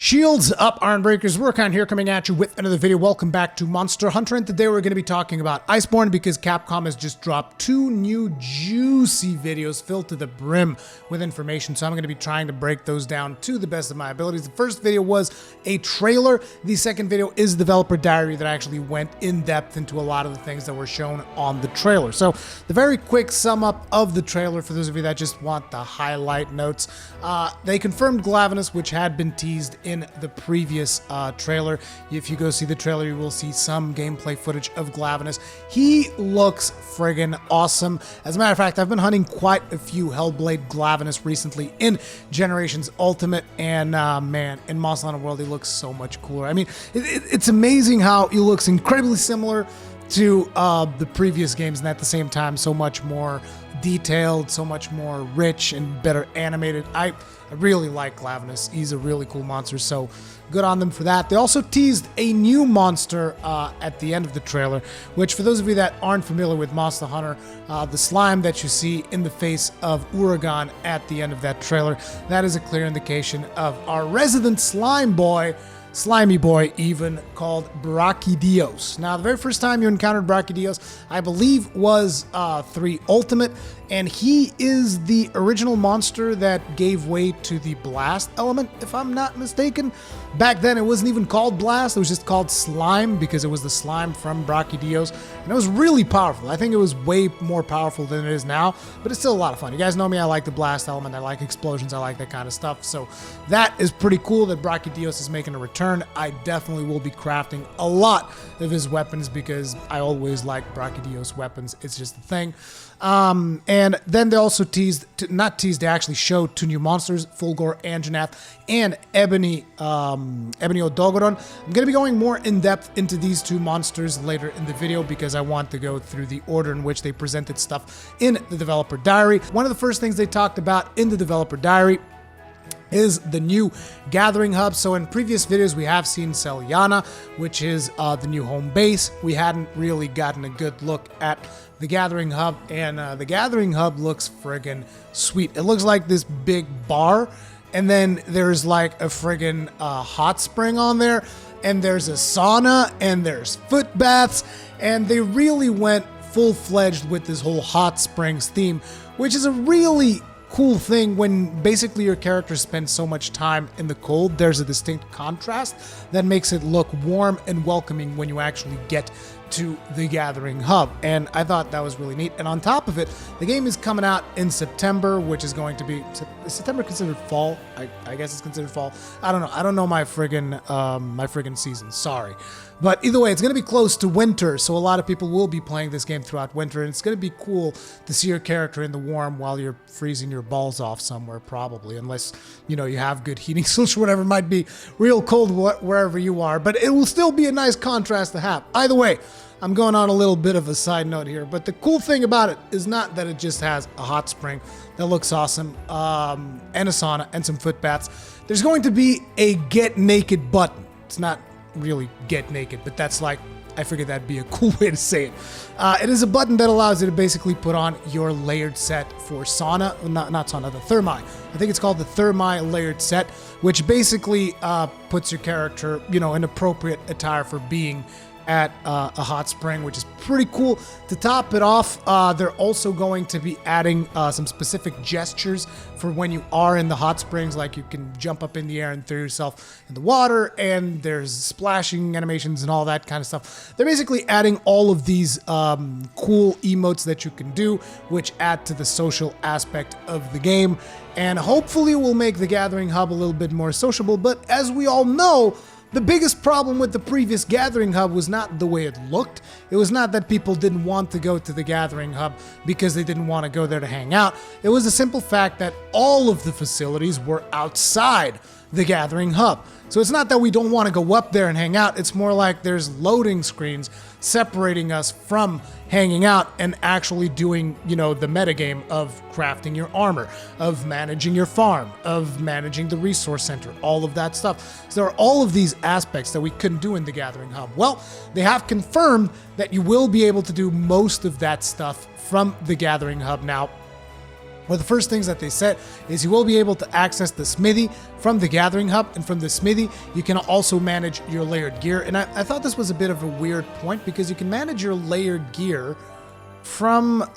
Shields up, Ironbreakers. Workon here coming at you with another video. Welcome back to Monster Hunter, and today we're going to be talking about Iceborne because Capcom has just dropped two new juicy videos filled to the brim with information, so I'm going to be trying to break those down to the best of my abilities. The first video was a trailer. The second video is a developer diary that actually went in depth into a lot of the things that were shown on the trailer. So the very quick sum up of the trailer for those of you that just want the highlight notes. They confirmed Glavenus, which had been teased in the previous trailer. If you go see the trailer, you will see some gameplay footage of Glavenus. He looks friggin' awesome. As a matter of fact, I've been hunting quite a few Hellblade Glavenus recently in Generations Ultimate, and man, in Monster Hunter World, he looks so much cooler. I mean, it's amazing how he looks incredibly similar to the previous games, and at the same time, so much more detailed, so much more rich and better animated. I really like Glavenus. He's a really cool monster, so good on them for that. They also teased a new monster at the end of the trailer, which for those of you that aren't familiar with Monster Hunter, the slime that you see in the face of Uragan at the end of that trailer, that is a clear indication of our resident slime boy, slimy boy even, called Brachydios. Now, the very first time you encountered Brachydios, I believe, was 3 Ultimate, and he is the original monster that gave way to the Blast element, if I'm not mistaken. Back then, it wasn't even called Blast, it was just called Slime, because it was the slime from Brachydios, and it was really powerful. I think it was way more powerful than it is now, but it's still a lot of fun. You guys know me, I like the Blast element, I like explosions, I like that kind of stuff, so that is pretty cool that Brachydios is making a return. I definitely will be crafting a lot of his weapons because I always like Brachydios weapons. It's just a thing. And then they also they actually showed 2 new monsters, Fulgor Anjanath and Ebony Odogoron. I'm going to be going more in depth into these 2 monsters later in the video because I want to go through the order in which they presented stuff in the developer diary. One of the first things they talked about in the developer diary is the new gathering hub. So in previous videos, we have seen Selyana, which is the new home base. We hadn't really gotten a good look at the gathering hub, and the gathering hub looks friggin' sweet. It looks like this big bar, and then there's like a friggin' hot spring on there, and there's a sauna, and there's foot baths, and they really went full-fledged with this whole hot springs theme, which is a really cool thing. When basically your character spends so much time in the cold, there's a distinct contrast that makes it look warm and welcoming when you actually get to the gathering hub, and I thought that was really neat. And on top of it, the game is coming out in September, which is going to be, is September considered fall? I guess it's considered fall. I don't know. I don't know my friggin' season. Sorry. But either way, it's going to be close to winter, so a lot of people will be playing this game throughout winter, and it's going to be cool to see your character in the warm while you're freezing your balls off somewhere, probably, unless, you know, you have good heating solution, whatever. It might be real cold wherever you are, but it will still be a nice contrast to have. Either way, I'm going on a little bit of a side note here, but the cool thing about it is not that it just has a hot spring that looks awesome, and a sauna and some foot baths. There's going to be a get naked button. It's not really get naked, but that's like, I figured that'd be a cool way to say it. It is a button that allows you to basically put on your layered set for sauna, not sauna, the thermi. I think it's called the thermi layered set, which basically puts your character, you know, in appropriate attire for being at a hot spring, which is pretty cool. To top it off, they're also going to be adding some specific gestures for when you are in the hot springs, like you can jump up in the air and throw yourself in the water, and there's splashing animations and all that kind of stuff. They're basically adding all of these cool emotes that you can do, which add to the social aspect of the game, and hopefully will make the Gathering Hub a little bit more sociable. But as we all know, the biggest problem with the previous Gathering Hub was not the way it looked. It was not that people didn't want to go to the Gathering Hub because they didn't want to go there to hang out. It was the simple fact that all of the facilities were outside the Gathering Hub. So it's not that we don't want to go up there and hang out, it's more like there's loading screens separating us from hanging out and actually doing, you know, the metagame of crafting your armor, of managing your farm, of managing the resource center, all of that stuff. So there are all of these aspects that we couldn't do in the Gathering Hub. Well, they have confirmed that you will be able to do most of that stuff from the Gathering Hub now. One of the first things that they said is you will be able to access the smithy from the Gathering Hub, and from the smithy, you can also manage your layered gear. And I thought this was a bit of a weird point, because you can manage your layered gear from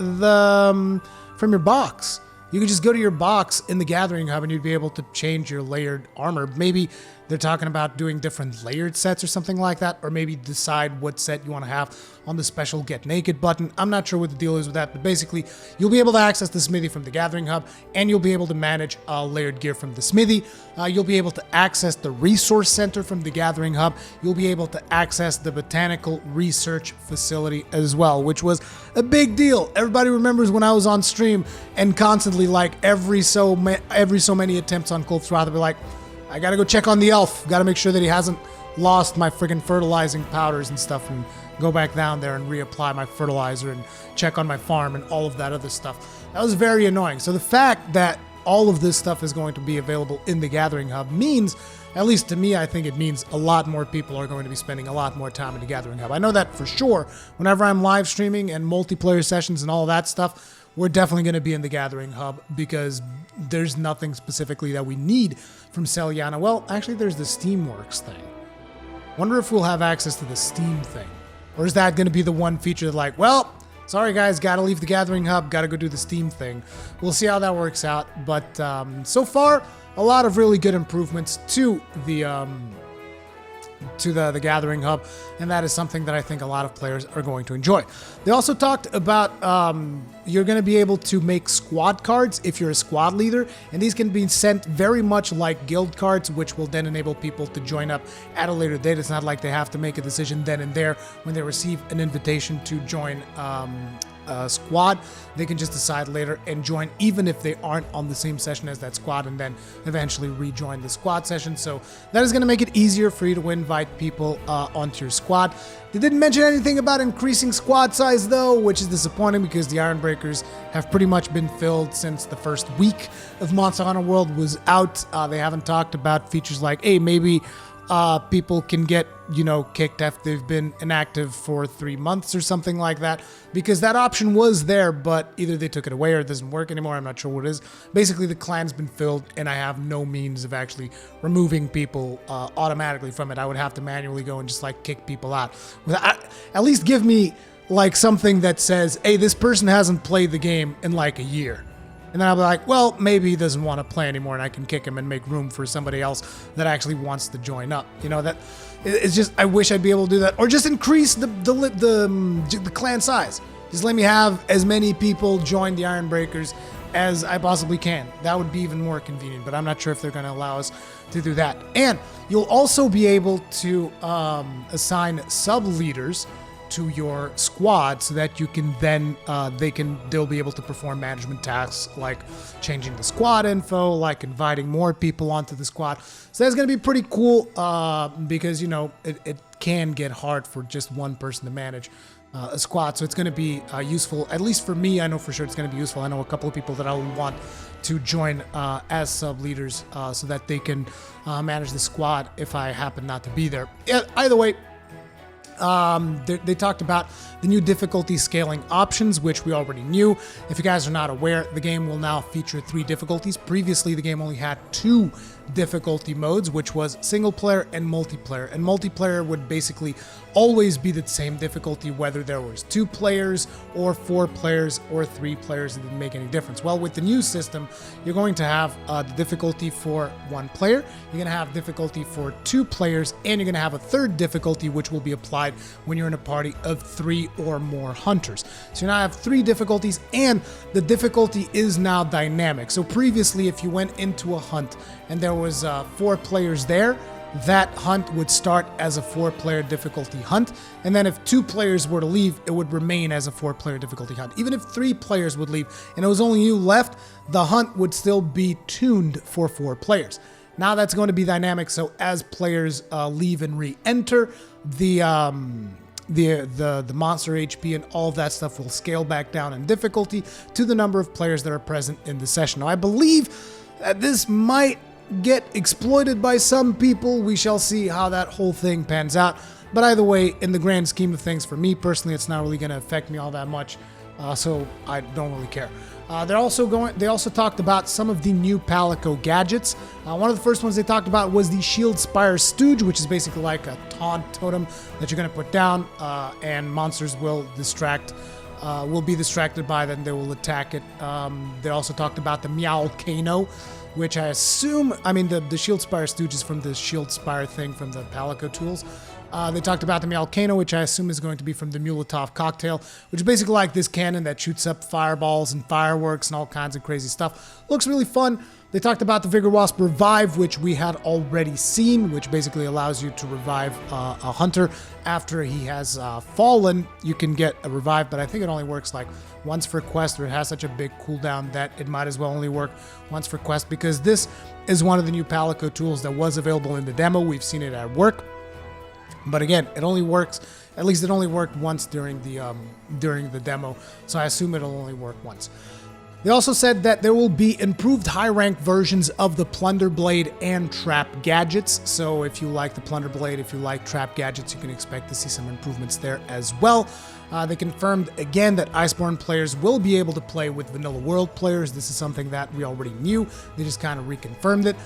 your box. You could just go to your box in the Gathering Hub and you'd be able to change your layered armor. Maybe they're talking about doing different layered sets or something like that, or maybe decide what set you want to have on the special Get Naked button. I'm not sure what the deal is with that, but basically you'll be able to access the smithy from the Gathering Hub, and you'll be able to manage layered gear from the smithy. You'll be able to access the Resource Center from the Gathering Hub. You'll be able to access the Botanical Research Facility as well, which was a big deal. Everybody remembers when I was on stream and constantly, like every so many attempts on Cold Wrath, I'd be like, I gotta go check on the elf. Gotta make sure that he hasn't lost my friggin' fertilizing powders and stuff, and go back down there and reapply my fertilizer and check on my farm and all of that other stuff. That was very annoying. So the fact that all of this stuff is going to be available in the Gathering Hub means, at least to me, I think it means a lot more people are going to be spending a lot more time in the Gathering Hub. I know that for sure. Whenever I'm live streaming and multiplayer sessions and all that stuff, we're definitely going to be in the Gathering Hub, because there's nothing specifically that we need from Celiana. Well, actually, there's the Steamworks thing. Wonder if we'll have access to the Steam thing. Or is that going to be the one feature that, like, well, sorry guys, got to leave the Gathering Hub, got to go do the Steam thing. We'll see how that works out. But so far, a lot of really good improvements to the Gathering Hub, and that is something that I think a lot of players are going to enjoy. They also talked about you're going to be able to make squad cards if you're a squad leader, and these can be sent very much like guild cards, which will then enable people to join up at a later date. It's not like they have to make a decision then and there when they receive an invitation to join squad. They can just decide later and join, even if they aren't on the same session as that squad, and then eventually rejoin the squad session. So that is going to make it easier for you to invite people onto your squad. They didn't mention anything about increasing squad size though, which is disappointing, because the Ironbreakers have pretty much been filled since the first week of Monster Hunter World was out. They haven't talked about features like, hey, maybe people can get, kicked if they've been inactive for 3 months or something like that, because that option was there, but either they took it away or it doesn't work anymore. I'm not sure what it is. Basically, the clan's been filled, and I have no means of actually removing people automatically from it. I would have to manually go and just like kick people out. At least give me like something that says, hey, this person hasn't played the game in like a year. And then I'll be like, well, maybe he doesn't want to play anymore, and I can kick him and make room for somebody else that actually wants to join up. That it's just, I wish I'd be able to do that, or just increase the clan size. Just let me have as many people join the Ironbreakers as I possibly can. That would be even more convenient, but I'm not sure if they're going to allow us to do that. And you'll also be able to assign sub leaders to your squad, so that you can then they'll be able to perform management tasks like changing the squad info, like inviting more people onto the squad. So that's going to be pretty cool, because it can get hard for just one person to manage a squad. So it's going to be useful, at least for me. I know for sure it's going to be useful. I know a couple of people that I'll want to join as sub leaders, so that they can manage the squad if I happen not to be there. Either way, they talked about the new difficulty scaling options, which we already knew. If you guys are not aware, the game will now feature 3 difficulties. Previously, the game only had 2 difficulty modes, which was single player and multiplayer. And multiplayer would basically always be the same difficulty, whether there was 2 players or 4 players or 3 players. It didn't make any difference. Well, with the new system, you're going to have the difficulty for 1 player, you're going to have difficulty for 2 players, and you're going to have a third difficulty, which will be applied when you're in a party of 3 or more hunters. So you now have 3 difficulties, and the difficulty is now dynamic. So previously, if you went into a hunt and there was 4 players there, that hunt would start as a 4-player difficulty hunt, and then if 2 players were to leave, it would remain as a 4-player difficulty hunt. Even if 3 players would leave and it was only you left, the hunt would still be tuned for 4 players. Now that's going to be dynamic, so as players leave and re-enter, the monster HP and all of that stuff will scale back down in difficulty to the number of players that are present in the session. Now, I believe that this might get exploited by some people. We shall see how that whole thing pans out. But either way, in the grand scheme of things, for me personally, it's not really going to affect me all that much, so I don't really care. They also talked about some of the new palico gadgets. One of the first ones they talked about was the Shield Spire Stooge, which is basically like a taunt totem that you're going to put down, and monsters will be distracted by it, and they will attack it. They also talked about the Meowcano, which I assume, the Shield Spire Stooge is from the Shield Spire thing from the palico tools. They talked about the Meowcano, which I assume is going to be from the Mulotov cocktail, which is basically like this cannon that shoots up fireballs and fireworks and all kinds of crazy stuff. Looks really fun. They talked about the Vigor Wasp Revive, which we had already seen, which basically allows you to revive a hunter after he has fallen. You can get a revive, but I think it only works like once for quest, or it has such a big cooldown that it might as well only work once for quest, because this is one of the new palico tools that was available in the demo. We've seen it at work. But again, it only works, at least it only worked once during the demo, so I assume it'll only work once. They also said that there will be improved high-rank versions of the Plunder Blade and Trap gadgets. So if you like the Plunder Blade, if you like Trap gadgets, you can expect to see some improvements there as well. They confirmed again that Iceborne players will be able to play with Vanilla World players. This is something that we already knew. They just kind of reconfirmed it.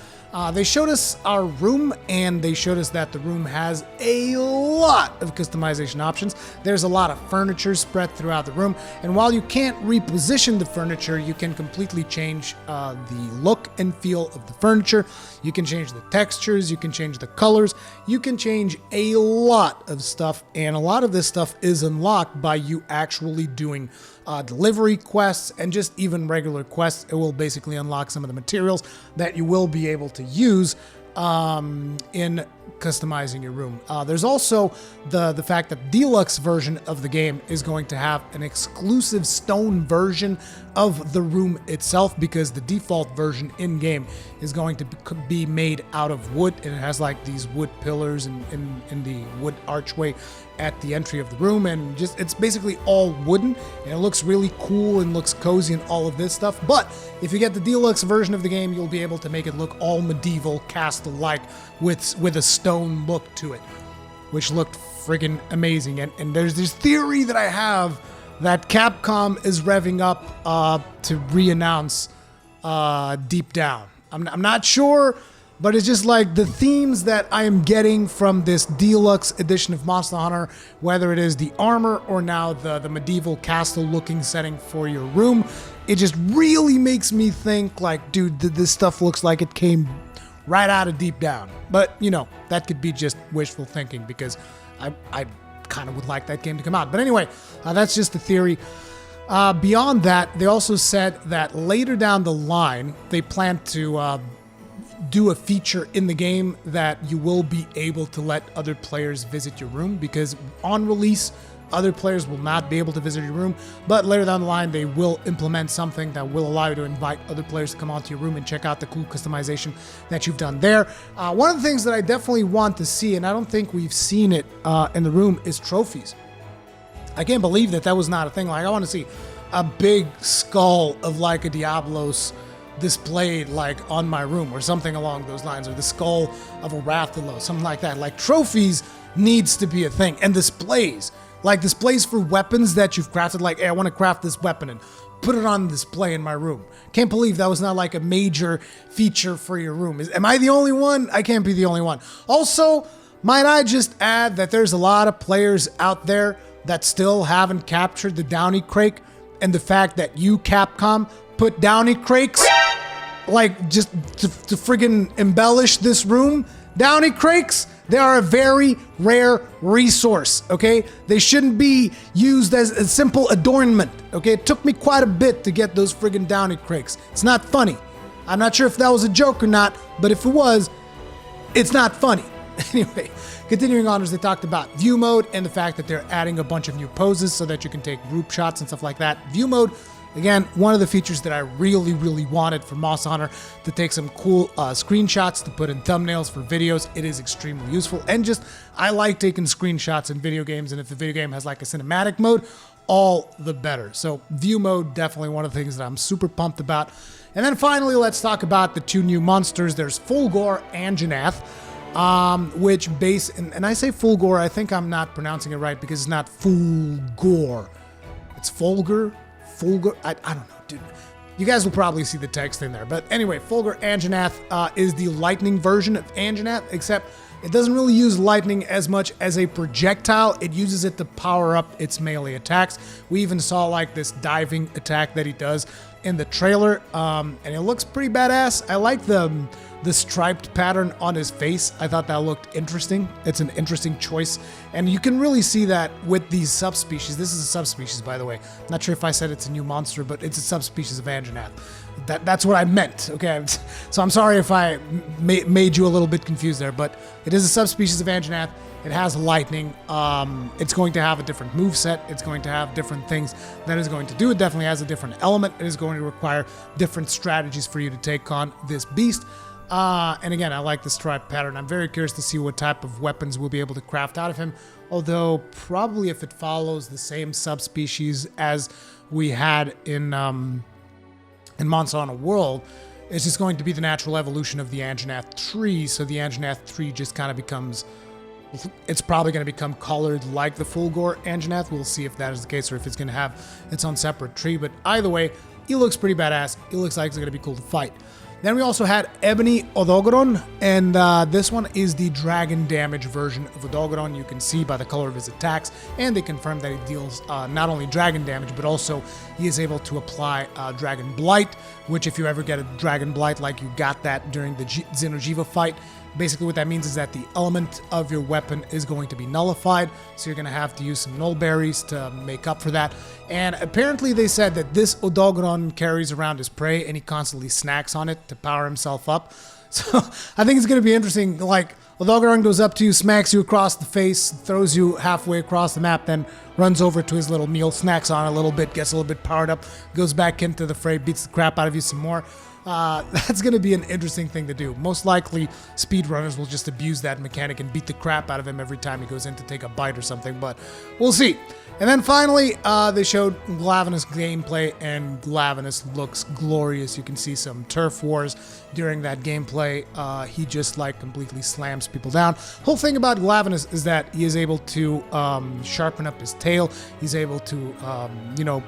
They showed us our room, and they showed us that the room has a lot of customization options. There's a lot of furniture spread throughout the room, and while you can't reposition the furniture, you can completely change the look and feel of the furniture. You can change the textures, you can change the colors, you can change a lot of stuff, and a lot of this stuff is unlocked by you actually doing delivery quests and just even regular quests. It will basically unlock some of the materials that you will be able to use in customizing your room. There's also the fact that the deluxe version of the game is going to have an exclusive stone version of the room itself, because the default version in-game is going to be made out of wood, and it has like these wood pillars in the wood archway at the entry of the room, and just it's basically all wooden, and it looks really cool and looks cozy and all of this stuff. But if you get the deluxe version of the game, you'll be able to make it look all medieval castle-like with a stone look to it, which looked friggin' amazing. And there's this theory that I have that Capcom is revving up to re-announce Deep Down. I'm not sure, but it's just like the themes that I am getting from this deluxe edition of Monster Hunter, whether it is the armor or now the medieval castle-looking setting for your room, it just really makes me think like, dude, this stuff looks like it came right out of Deep Down. But, you know, that could be just wishful thinking, because I kind of would like that game to come out. But anyway, that's just the theory. Beyond that, they also said that later down the line, they plan to do a feature in the game that you will be able to let other players visit your room, because on release, other players will not be able to visit your room, but later down the line, they will implement something that will allow you to invite other players to come onto your room and check out the cool customization that you've done there. One of the things that I definitely want to see, and I don't think we've seen it in the room, is trophies. I can't believe that was not a thing. Like, I want to see a big skull of like a Diablos displayed like on my room or something along those lines, or the skull of a Rathalos, something like that. Like, trophies needs to be a thing, and displays. Like displays for weapons that you've crafted, like, hey, I want to craft this weapon and put it on display in my room. Can't believe that was not like a major feature for your room. Am I the only one? I can't be the only one. Also, might I just add that there's a lot of players out there that still haven't captured the Downy Crake, and the fact that you, Capcom, put Downy Crakes, like, just to friggin' embellish this room. Downy Crakes, they are a very rare resource, okay? They shouldn't be used as a simple adornment, okay? It took me quite a bit to get those friggin' Downy Crakes. It's not funny. I'm not sure if that was a joke or not, but if it was, it's not funny. Anyway, continuing on, as they talked about view mode and the fact that they're adding a bunch of new poses so that you can take group shots and stuff like that. View mode, again, one of the features that I really, really wanted for Monster Hunter, to take some cool screenshots to put in thumbnails for videos. It is extremely useful, and just, I like taking screenshots in video games, and if the video game has like a cinematic mode, all the better. So view mode, definitely one of the things that I'm super pumped about. And then finally, let's talk about the two new monsters. There's Fulgor and Janath, which and I say Fulgor, I think I'm not pronouncing it right because it's not Fulgor. It's Fulgur. Fulgur. I don't know, dude. You guys will probably see the text in there. But anyway, Fulgur Anjanath is the lightning version of Anjanath, except it doesn't really use lightning as much as a projectile. It uses it to power up its melee attacks. We even saw like this diving attack that he does in the trailer, and it looks pretty badass. I like the striped pattern on his face. I thought that looked interesting. It's an interesting choice, and you can really see that with these subspecies. This is a subspecies, by the way. Not sure if I said it's a new monster, but it's a subspecies of Anjanath. That's what I meant, okay? So I'm sorry if I made you a little bit confused there, but it is a subspecies of Anjanath. It has lightning. It's going to have a different moveset. It's going to have different things that it's going to do. It definitely has a different element. It is going to require different strategies for you to take on this beast. And again, I like the stripe pattern. I'm very curious to see what type of weapons we'll be able to craft out of him. Although, probably if it follows the same subspecies as we had in Monster Hunter World, it's just going to be the natural evolution of the Anjanath tree. So the Anjanath tree just kind of becomes... It's probably going to become colored like the Fulgur Anjanath. We'll see if that is the case or if it's going to have its own separate tree. But either way, he looks pretty badass. He looks like it's going to be cool to fight. Then we also had Ebony Odogaron, and this one is the dragon damage version of Odogaron. You can see by the color of his attacks, and they confirm that he deals not only dragon damage, but also he is able to apply Dragon Blight, which if you ever get a Dragon Blight like you got that during the Xeno'jiiva fight, basically what that means is that the element of your weapon is going to be nullified, so you're going to have to use some null berries to make up for that. And apparently they said that this Odogaron carries around his prey and he constantly snacks on it to power himself up. So I think it's going to be interesting. Like, Odogaron goes up to you, smacks you across the face, throws you halfway across the map, then runs over to his little meal, snacks on it a little bit, gets a little bit powered up, goes back into the fray, beats the crap out of you some more. That's going to be an interesting thing to do. Most likely, speedrunners will just abuse that mechanic and beat the crap out of him every time he goes in to take a bite or something, but we'll see. And then finally, they showed Glavenus gameplay, and Glavenus looks glorious. You can see some turf wars during that gameplay. He just like completely slams people down. Whole thing about Glavenus is that he is able to sharpen up his tail. He's able to,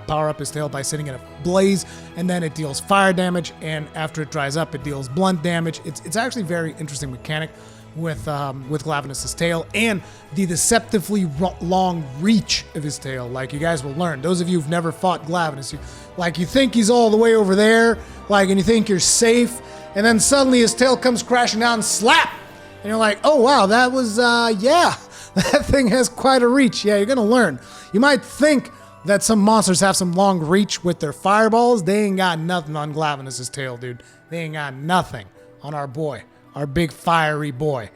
power up his tail by sitting in a blaze, and then it deals fire damage, and after it dries up, it deals blunt damage. It's actually a very interesting mechanic with Glavenus' tail, and the deceptively long reach of his tail. Like, you guys will learn. Those of you who've never fought Glavenus, you think he's all the way over there, and you think you're safe, and then suddenly his tail comes crashing down, slap, and you're like, oh wow, that was, yeah, that thing has quite a reach. Yeah, you're gonna learn. You might think that some monsters have some long reach with their fireballs. They ain't got nothing on Glavenus' tail, dude. They ain't got nothing on our boy. Our big fiery boy.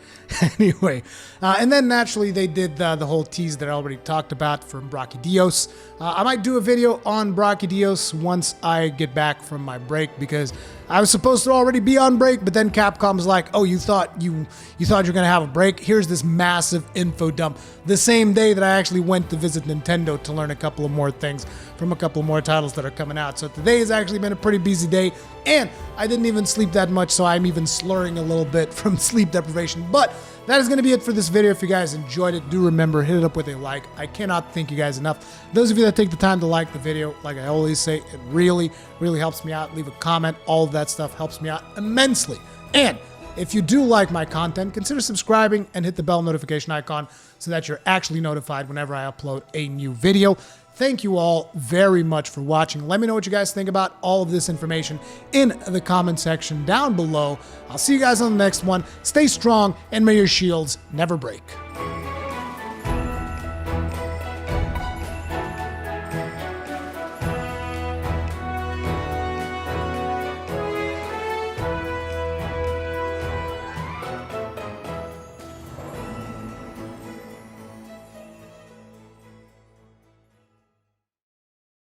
Anyway, and then naturally they did the whole tease that I already talked about from Brachydios. I might do a video on Brachydios once I get back from my break, because I was supposed to already be on break, but then Capcom's like, oh, you thought you're gonna have a break? Here's this massive info dump. The same day that I actually went to visit Nintendo to learn a couple of more things from a couple of more titles that are coming out. So today has actually been a pretty busy day, and I didn't even sleep that much, so I'm even slurring a little bit from sleep deprivation. But that is going to be it for this video. If you guys enjoyed it, do remember, hit it up with a like. I cannot thank you guys enough. Those of you that take the time to like the video, like I always say, it really, really helps me out. Leave a comment. All of that stuff helps me out immensely. And if you do like my content, consider subscribing and hit the bell notification icon so that you're actually notified whenever I upload a new video. Thank you all very much for watching. Let me know what you guys think about all of this information in the comment section down below. I'll see you guys on the next one. Stay strong, and may your shields never break.